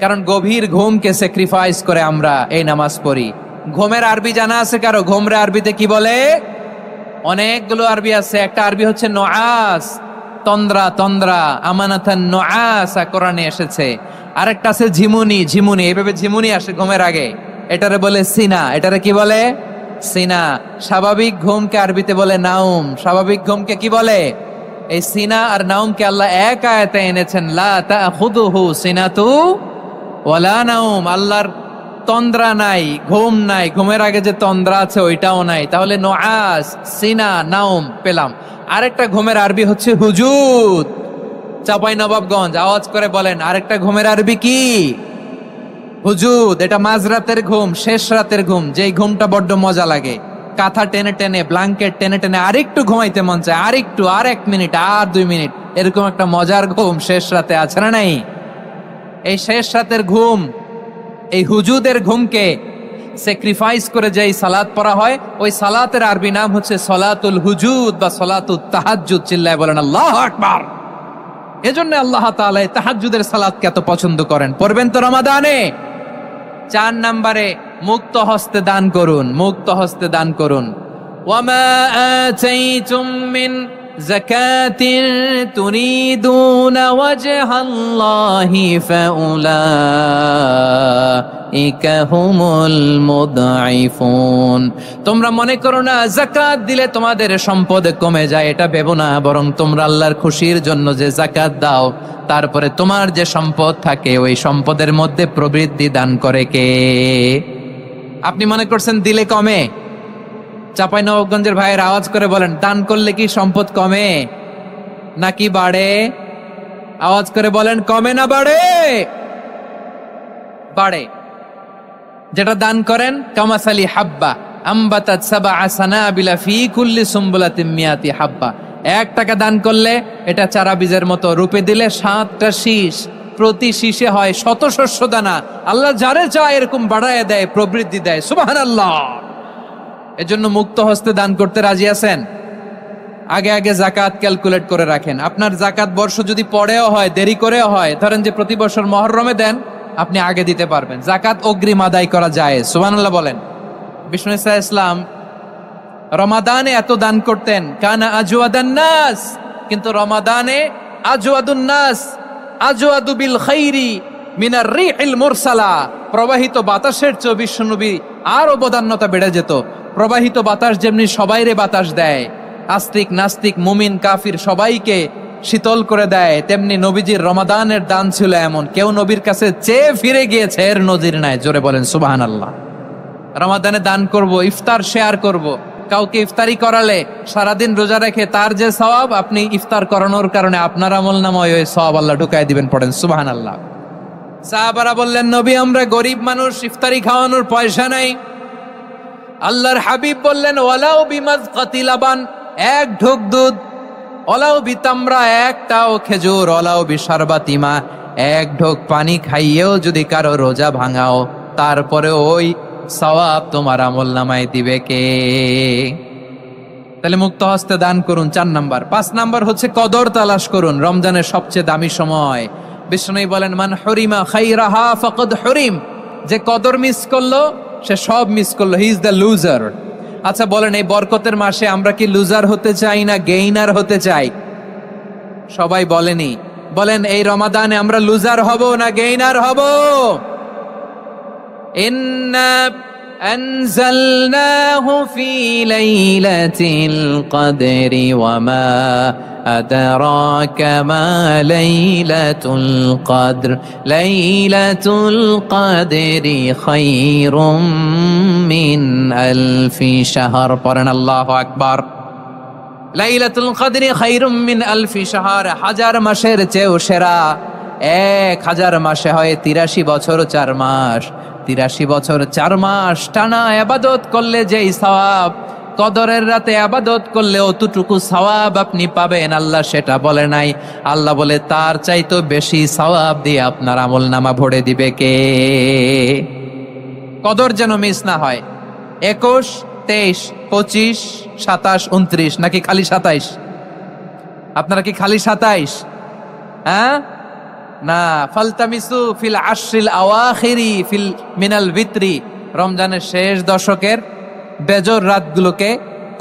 Speaker 1: কারণ গভীর ঘুমকে স্যাক্রিফাইস করে আমরা এই নামাজ পড়ি। ঘুমের আরবি জানা আছে কারো? ঘুমরে আরবিতে কি বলে? অনেকগুলো আরবি আছে। একটা আরবি হচ্ছে নুআস, তন্দ্রা, তন্দ্রা, আমানাতান নুআসা কোরআনে এসেছে। আরেকটা আছে ঝিমুনি, ঝিমুনি, এইভাবে ঝিমুনি আসে ঘুমের আগে, এটারে বলে সিনা। এটারে কি বলে? সিনা। স্বাভাবিক ঘুমকে আরবিতে বলে নাউম। স্বাভাবিক ঘুমকে কি বলে? এই সিনা আর নাউমকে আল্লাহ এক আয়াতে এনেছেন, লা তাখুযুহু সিনাতু ওয়ালা নাউম। আল্লাহর তন্দ্রা নাই, ঘুম নাই, ঘুমের আগে যে তন্দ্রা আছে ওইটাও নাই। তাহলে নুআস, সিনা, নাউম পেলাম। আরেকটা ঘুমের আরবি হচ্ছে হুজুদ। চাপাই নবাবগঞ্জ আওয়াজ করে বলেন, আরেকটা ঘুমের আরবি কি? হুজুদ। এটা মাঝরাতের ঘুম, শেষ রাতের ঘুম, যেই ঘুমটা বড্ড মজা লাগে। কাঁথা টেনে টেনে, ব্ল্যাঙ্কেট টেনে টেনে আরেকটু ঘুমাইতে মন চায়, আরেকটু, আর 1 মিনিট, আর 2 মিনিট, এরকম একটা মজার ঘুম শেষ রাতে আছে না নাই? এই শেষ রাতের ঘুম, এই হুজুদের ঘুমকে স্যাক্রিফাইস করে যেই সালাত পড়া হয়, ওই সালাতের আরবি নাম হচ্ছে সলাতুল হুজুদ বা সলাতুত তাহাজ্জুদ। চিল্লায় বলেন আল্লাহু আকবার। এজন্য আল্লাহ তাআলা তাহাজ্জুদের সালাতকে এত পছন্দ করেন। পড়বেন তো রমাদানে। 4 নম্বরে মুক্ত হস্তে দান করুন, মুক্ত হস্তে দান করুন। ওয়ামা আতাইতুম মিন যাকাতিন তুরিদুনা ওয়াজহাল্লাহি ফাউলাইকা হুমুল মুদঈফুন। তোমরা মনে করো না যাকাত দিলে তোমাদের সম্পদ কমে যায়, এটা ভেবো না, বরং তোমরা আল্লাহর খুশির জন্য যে যাকাত দাও, তারপরে তোমার যে সম্পদ থাকে ওই সম্পদের মধ্যে প্রবৃদ্ধি দান করে কে? আপনি মনে করছেন দিলে কমে? চাঁপাইনবাবগঞ্জের ভাইয়ের আওয়াজ করে বলেন, দান করলে কি সম্পদ কমে নাকি বাড়ে? আওয়াজ করে বলেন, কমে না বাড়ে? বাড়ে। যেটা দান করেন, কামাসালি হাব্বা আম্বাতাত সাবআ সানাবিলা ফি কুল্লি সুম্বুলাতিন মিয়াতি হাব্বা। 1 টাকা দান করলে এটা চারা বীজের মতো, রূপে দিলে 7টা শীষ, প্রতি শীষে হয় 100 শস্য দানা। আল্লাহ যারে চায় এরকম বাড়ায় দেয়, প্রবৃদ্ধি দেয়। সুবহানাল্লাহ। এজন্য মুক্ত হস্তে দান করতে রাজি আছেন? আগে আগে যাকাত ক্যালকুলেট করে রাখেন। আপনার যাকাত বর্ষ যদি পরেও হয়, দেরি করেও হয়, ধরেন যে প্রতি বছর মুহররমে দেন, আপনি আগে দিতে পারবেন। যাকাত অগ্রিম আদায় করা যায়। সুবহানাল্লাহ বলেন। বিষ্ণু ইসা ইসলাম রমাদানে এত দান করতেন, কানা আজওয়াদান নাস, কিন্তু রমাদানে আজওয়াদুন নাস আজওয়াদু বিল খাইরি মিনার রিহিল মুরসালা। প্রবাহিত বাতাসের চেয়ে বিশ্বনবী আর অবদান্যতা বেড়ে যেত। প্রবাহিত বাতাস যেমনি সবাইরে বাতাস দেয়, আস্তিক নাস্তিক মুমিন কাফির সবাইকে শীতল করে দেয়, তেমনি নবীজির রমাদানের দান ছিল এমন, কেউ নবীর কাছে চেয়ে ফিরে গিয়েছে এর নজির নাই। জোরে বলেন সুবহানাল্লাহ। রমাদানে দান করব, ইফতার শেয়ার করব। কাউকে ইফতারি করালে সারাদিন রোজা রেখে তার যে সওয়াব, আপনি ইফতার করানোর কারণে আপনার আমলনামায় ওই সওয়াব আল্লাহ ঢুকায় দিবেন। পড়েন সুবহানাল্লাহ। সাহাবারা বললেন, নবী আমরা গরিব মানুষ, ইফতারি খাওয়ানোর পয়সা নাই। আল্লাহর হাবিব বললেন, ওয়ালাউ বিমাজকাতি লাবান, 1 ঢোক দুধ, ওয়ালাউ বিতামরা, 1টাও খেজুর, ওয়ালাউ বিশারবাতিমা, 1 ঢোক পানি খাইয়েও যদি কারো রোজা ভাঙাও, তারপরে ওই সওয়াব তোমার আমলনামায় দিবে কে? তাহলে মুক্ত হস্তে দান করুন, 4 নাম্বার। 5 নাম্বার হচ্ছে কদর তালাশ করুন। রমজানের সবচেয়ে দামি সময়। বিষ্ণু বলেন, মান হুরিমা খাইরাহা ফাকাদ হুরিম, যে কদর মিস করলো সে সব মিস করলো, হি ইজ দ্য লুজার। আচ্ছা বলেন, এই বরকতের মাসে আমরা কি লুজার হতে চাই না গেইনার হতে চাই? সবাই বলেনি। বলেন, এই রমাদানে আমরা লুজার হব না গেইনার হব? ইন্না আনজালনাহু ফি লাইলাতিল কদরি ওয়া মা আদরাকা মা লাইলাতুল কদর লাইলাতুল কদরি খায়রুম মিন আলফি শাহর। পড়েন আল্লাহু আকবার। লাইলাতুল কদরি খায়রুম মিন আলফি শাহর, 1000 মাসের চেয়েও সেরা। 1000 মাসে হয় 83 বছর 4 মাস। 83 বছর 4 মাস টানা ইবাদত করলে যেই সওয়াব, কদরের রাতে ইবাদত করলে অতটুকু সওয়াব আপনি পাবেন, আল্লাহ সেটা বলে নাই। আল্লাহ বলে তার চাইতো বেশি সওয়াব দিয়ে আপনার আমলনামা ভরে দিবে কে? কদর যেন মিস না হয়। 21, 23, 25, 27, 29 নাকি খালি 27? আপনারা কি খালি 27? হ্যাঁ না, ফালতামিসু ফিল আশরিল আওয়াখিরি ফিল মিনাল ভিতরি, রমজানের শেষ দশকের বেজর রাতগুলোকে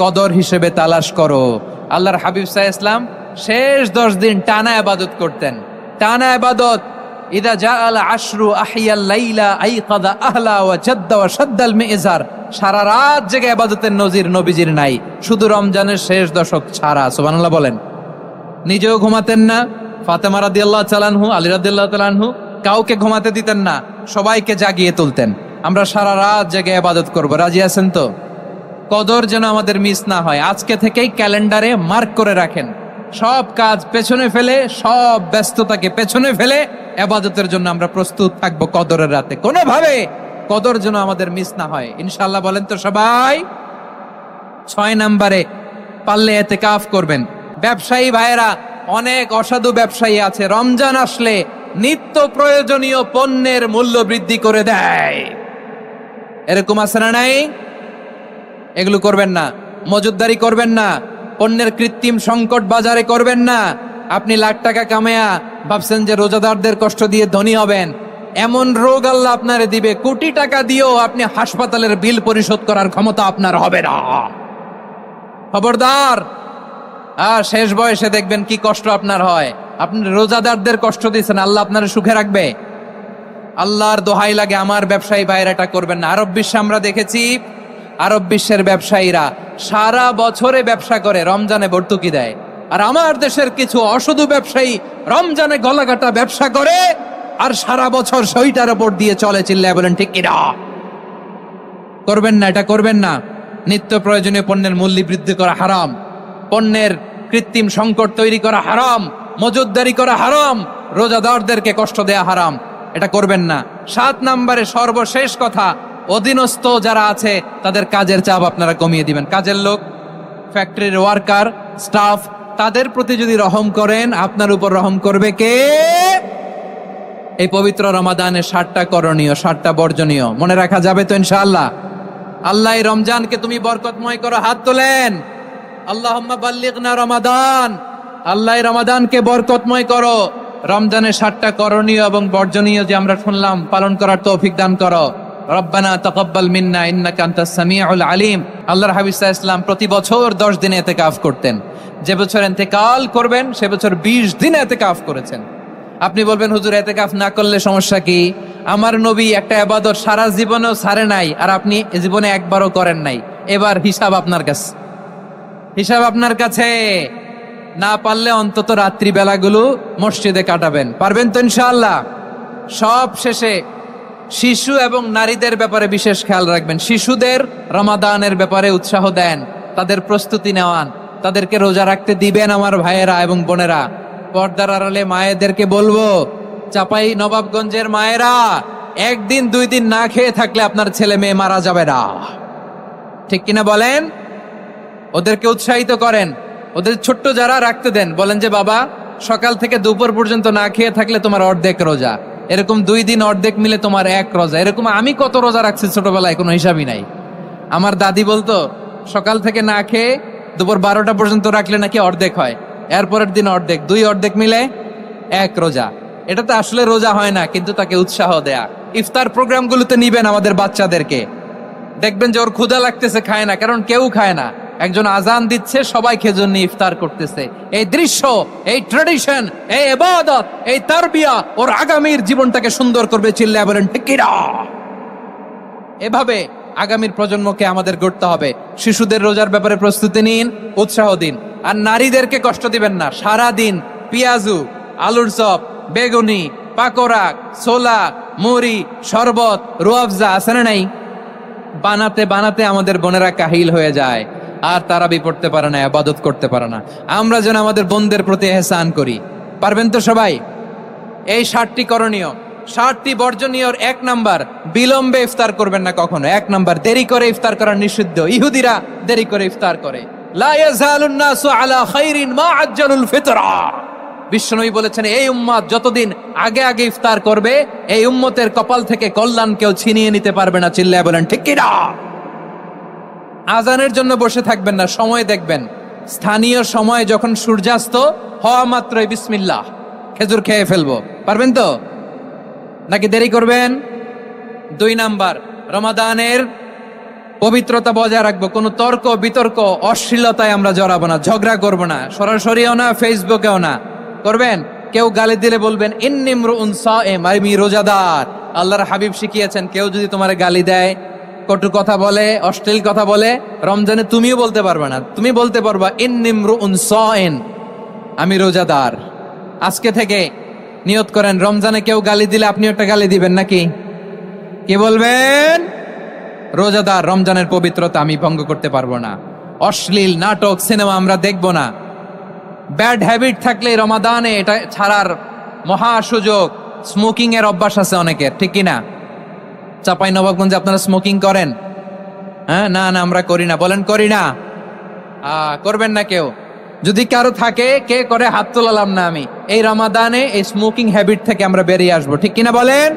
Speaker 1: কদর হিসেবে তালাশ করো। আল্লাহর হাবিব সাল্লাল্লাহু আলাইহি ওয়াসাল্লাম শেষ 10 দিন টানা ইবাদত করতেন, টানা ইবাদত। ইদা জাআল আশরু আহিয়াল লাইলা আইকাদা আহলা ওয়া জাদ্দা ওয়া শাদ্দাল মিজার। সারা রাত জেগে ইবাদতের নজির নবীজির নাই, শুধু রমজানের শেষ দশক ছাড়া। সুবহানাল্লাহ বলেন। নিজেও ঘুমাতেন না। ফাতেমা রাদিয়াল্লাহু তাআলা আনহু, আলী রাদিয়াল্লাহু তাআলা আনহু কাউকে ঘুমাতে দিতেন না, সবাইকে জাগিয়ে তুলতেন। আমরা সারা রাত জেগে ইবাদত করব। রাজি আছেন তো? কদর যেন আমাদের মিস না হয়। আজকে থেকেই ক্যালেন্ডারে মার্ক করে রাখেন। সব কাজ পেছনে ফেলে, সব ব্যস্ততাকে পেছনে ফেলে ইবাদতের জন্য আমরা প্রস্তুত থাকবো কদরের রাতে। কোনোভাবে কদর যেন আমাদের মিস না হয়, ইনশাআল্লাহ। বলেন তো সবাই। 6 নম্বরে পারলে ইতিকাফ করবেন। ব্যবসায়ী ভাইয়েরা, অনেক অসাধু ব্যবসায়ী আছে, রমজান আসলে নিত্য প্রয়োজনীয় পণ্যের মূল্য বৃদ্ধি করে দেয়। এরকম আছে না নাই? এগুলো করবেন না। মজুদদারি করবেন না। পণ্যের কৃত্রিম সংকট বাজারে করবেন না। আপনি লাখ টাকা কামায়া ভাবছেন যে রোজাদারদের কষ্ট দিয়ে ধনী হবেন, এমন রোগ আল্লাহ আপনারে দিবে, কোটি টাকা দিয়েও আপনি হাসপাতালের বিল পরিশোধ করার ক্ষমতা আপনার হবে না। খবরদার। আর শেষ বয়সে দেখবেন কি কষ্ট আপনার হয়। আপনি রোজাদারদের কষ্ট দিচ্ছেন, আল্লাহ আপনার সুখে রাখবে? আল্লাহর দোহাই লাগে, আমার ব্যবসায়ী ভাইরা এটা করবেন না। আরব বিশ্বে আমরা দেখেছি, আরব বিশ্বের ব্যবসায়ীরা সারা বছরে ব্যবসা করে, রমজানে ভর্তুকি দেয়। আর আমার দেশের কিছু অসাধু ব্যবসায়ী রমজানে গলাকাটা ব্যবসা করে আর সারা বছর সইটার উপর দিয়ে চলে। চিল্লায় বলেন ঠিক কিনা? করবেন না, এটা করবেন না। নিত্য প্রয়োজনীয় পণ্যের মূল্য বৃদ্ধি করা হারাম, পণ্যের কৃত্রিম সংকট তৈরি করা হারাম, মজুতদারি করা হারাম, রোজাদারদেরকে কষ্ট দেয়া হারাম, এটা করবেন না। 7 নম্বরে সর্বশেষ কথা, অধীনস্থ যারা আছে তাদের কাজের চাপ আপনারা কমিয়ে দিবেন। কাজের লোক, ফ্যাক্টরির ওয়ার্কার, স্টাফ, তাদের প্রতি যদি রহম করেন, আপনার উপর রহম করবে কে? এই পবিত্র রমাদানের 7টা করণীয়, 7টা বর্জনীয় মনে রাখা যাবে তো ইনশাআল্লাহ? আল্লাহ এই রমজানকে তুমি বরকতময় করো। হাত তোলেন। আল্লাহুম্মা বাল্লিগনা রমাদান। আল্লাহ এই রমাদানকে বরকতময় করো। রমজানের 7টা করণীয় এবং বর্জনীয় যে আমরা শুনলাম, পালন করার তৌফিক দান করো। রব্বানা তাকাব্বাল মিন্না ইন্নাকা আনতাস সামিউল আলিম। আল্লাহর হাবিব সাল্লাল্লাহু আলাইহি ওয়াসাল্লাম প্রতি বছর 10 দিনে ইতিকাফ করতেন। যে বছর ইন্তেকাল করবেন সে বছর 20 দিনে ইতিকাফ করেছেন। আপনি বলবেন হুজুর ইতিকাফ না করলে সমস্যা কি? আমার নবী একটা ইবাদত সারা জীবনেও ছাড়ে নাই, আর আপনি জীবনে একবারও করেন নাই। এবার হিসাব আপনার কাছে, হিসাব আপনার কাছে। না পারলে অন্তত রাত্রি বেলাগুলো মসজিদে কাটাবেন। পারবেন তো ইনশাআল্লাহ? সব শেষে শিশু এবং নারীদের ব্যাপারে বিশেষ খেয়াল রাখবেন। শিশুদের রমাদানের ব্যাপারে উৎসাহ দেন, তাদের প্রস্তুতি নেওয়ান, তাদেরকে রোজা রাখতে দিবেন। আমার ভাইয়েরা এবং বোনেরা, পর্দার আড়ালে মায়েদেরকে বলবো, চাপাই নবাবগঞ্জের মায়েরা, 1 দিন 2 দিন না খেয়ে থাকলে আপনার ছেলে মেয়ে মারা যাবে না। ঠিক কিনা বলেন? ওদেরকে উৎসাহিত করেন। ওদের ছোট্ট যারা রাখতে দেন, বলেন যে বাবা সকাল থেকে দুপুর পর্যন্ত না খেয়ে থাকলে তোমার অর্ধেক রোজা। এরকম 2 দিন অর্ধেক মিলে তোমার 1 রোজা। এরকম আমি কত রোজা রাখছি ছোটবেলায়, কোনো হিসাবই নাই। আমার দাদি বলতো সকাল থেকে না খেয়ে দুপুর 12টা পর্যন্ত রাখলে নাকি অর্ধেক হয়, এরপরের দিন অর্ধেক, 2 অর্ধেক মিলে 1 রোজা। এটা তো আসলে রোজা হয় না, কিন্তু তাকে উৎসাহ দেয়া। ইফতার প্রোগ্রামগুলোতে নিবেন আমাদের বাচ্চাদেরকে, দেখবেন যে ওর ক্ষুধা লাগতেছে, খায় না, কারণ কেউ খায় না। একজন আজান দিচ্ছে, সবাই খেজুর নিয়ে ইফতার করতেছে। এই দৃশ্য, এই ট্র্যাডিশন, এই ইবাদত, এই তারবিয়া ওর আগামীর জীবনটাকে সুন্দর করবে। চিল্লায় বলেন ঠিক কিনা? এভাবে আগামীর প্রজন্মকে আমাদের গড়তে হবে। শিশুদের রোজার ব্যাপারে প্রস্তুতি নিন, উৎসাহ দিন। আর নারীদেরকে কষ্ট দিবেন না। সারা দিন পেঁয়াজু, আলুর চপ, বেগুনি, পাকোড়া, ছোলা, মুড়ি, শরবত, রুয়াবজা আছে না নাই, বানাতে বানাতে আমাদের বোনেরা কাহিল হয়ে যায়, আর তারাবি পড়তে পারে না, ইবাদত করতে পারে না। আমরা যেন আমাদের বোনদের প্রতি ইহসান করি। পারবেন তো সবাই? এই 7টি করণীয়, 7টি বর্জনীয়র 1 নাম্বার, বিলম্বে ইফতার করবেন না কখনো। 1 নাম্বার, দেরি করে ইফতার করা নিষিদ্ধ। ইহুদিরা দেরি করে ইফতার করে। লা ইয়াজালুন নাসু আলা খাইরিন মা আজ্জালুল ফিতরা। বিশ্বনবী বলেছেন, এই উম্মত যতদিন আগে আগে ইফতার করবে, এই উম্মতের কপাল থেকে কল্যাণ কেউ ছিনিয়ে নিতে পারবে না। চিল্লায় বলেন ঠিক কিনা? আজানের জন্য বসে থাকবেন না, সময় দেখবেন। স্থানীয় সময় যখন সূর্যাস্ত হওয়া মাত্রই বিসমিল্লাহ, খেজুর খেয়ে ফেলবো। পারবেন তো? নাকি দেরি করবেন? 2 নাম্বার, রমাদানের পবিত্রতা বজায় রাখবো। কোনো তর্ক বিতর্ক, অশ্লীলতায় আমরা জড়াবো না, ঝগড়া করবো না, সরাসরিও না, ফেসবুকেও না। করবেন? কেউ গালি দিলে বলবেন ইন্নিমরুউন সায়েম, আমি রোজাদার। আল্লাহর হাবিব শিখিয়েছেন, কেউ যদি তোমার গালি দেয়, কটু কথা বলে, অশ্লীল কথা বলে, রমজানে তুমিও বলতে পারবে না। তুমি বলতে পারবা ইন্নিমরুউন সায়েম, আমি রোজাদার। আজকে থেকে নিয়ত করেন, রমজানে কেউ গালি দিলে আপনি একটা গালি দিবেন নাকি? কি বলবেন? রোজাদার, রমজানের পবিত্রতা আমি ভঙ্গ করতে পারবো না। অশ্লীল নাটক, সিনেমা আমরা দেখবো না। ব্যাড হ্যাবিট থাকলে রমাদানে এটা ছাড়ার মহা সুযোগ। স্মোকিং এর অভ্যাস আছে অনেকের, ঠিক কিনা? চাপাই নবাবগঞ্জে আপনারা স্মোকিং করেন? হ্যাঁ, না না আমরা করি না। বলেন করি না? করবেন না কেউ। যদি কারো থাকে, কে করে হাত তোলালাম না আমি। এই রমাদানে এই স্মোকিং হ্যাবিট থেকে আমরা বেরিয়ে আসবো, ঠিক কিনা বলেন?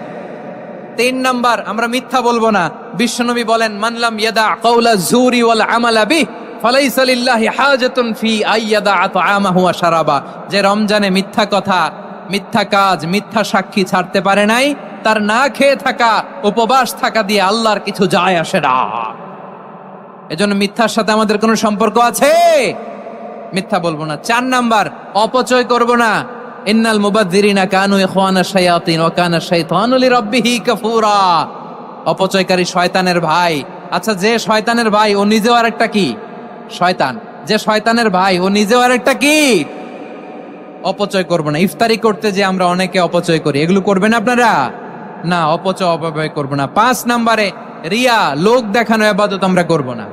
Speaker 1: 3 নাম্বার, আমরা মিথ্যা বলবো না। বিশ্বনবী বলেন, মানলাম ইয়াদা কাওলা যুরি ওয়াল আমালা বিহি ফালাইসা লিল্লাহি হাজাতুন ফি আইয়াদা আতআমাহু ওয়া শারাবা, যে রমজানে মিথ্যা কথা, মিথ্যা কাজ, মিথ্যা সাক্ষী ছাড়তে পারে নাই, তার না খেয়ে থাকা, উপবাস থাকা দিয়ে আল্লাহর কিছু যায় আসে না। এজন্য মিথ্যার সাথে আমাদের কোনো সম্পর্ক আছে? মিথ্যা বলবো না। 4 নাম্বার, অপচয় করব না। ইন্নাল মুবাযযিরিনা কানু ইখওয়ানাশ শায়াতিন ওয়া কানা শাইতানু লিরাব্বিহি কাফুরা। অপচয়কারী শয়তানের ভাই। আচ্ছা, যে শয়তানের ভাই ও নিজেও আরেকটা কি? শয়তান। যে শয়তানের ভাই ও নিজেও আরেকটা কি? অপচয় করব না। ইফতারি করতে যে আমরা অনেকে অপচয় করি, এগুলো করবেন আপনারা? না, অপচয় অপব্যয় করব না। 5 নাম্বারে রিয়া, লোক দেখানো ইবাদত আমরা করব না।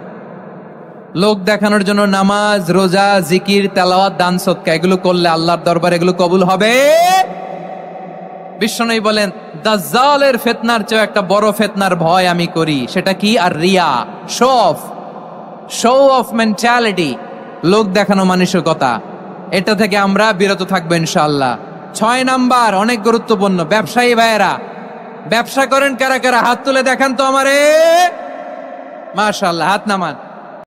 Speaker 1: লোক দেখানোর জন্য নামাজ, রোজা, জিকির, তেলাওয়াত, দান, সদকা এগুলো করলে আল্লাহর দরবারে এগুলো কবুল হবে? বিশ্বনবী বলেন, দাজ্জালের ফিতনার চেয়ে একটা বড় ফিতনার ভয় আমি করি, সেটা কি? আর রিয়া, শো অফ মেন্টালিটি, লোক দেখানো মানসিকতা। এটা থেকে আমরা বিরত থাকবো ইনশাআল্লাহ। 6 নাম্বার, অনেক গুরুত্বপূর্ণ। ব্যবসায়ী ভাইয়েরা, ব্যবসা করেন কারা কারা? হাত তুলে দেখান তো আমারে। মাশাআল্লাহ, হাত নামান।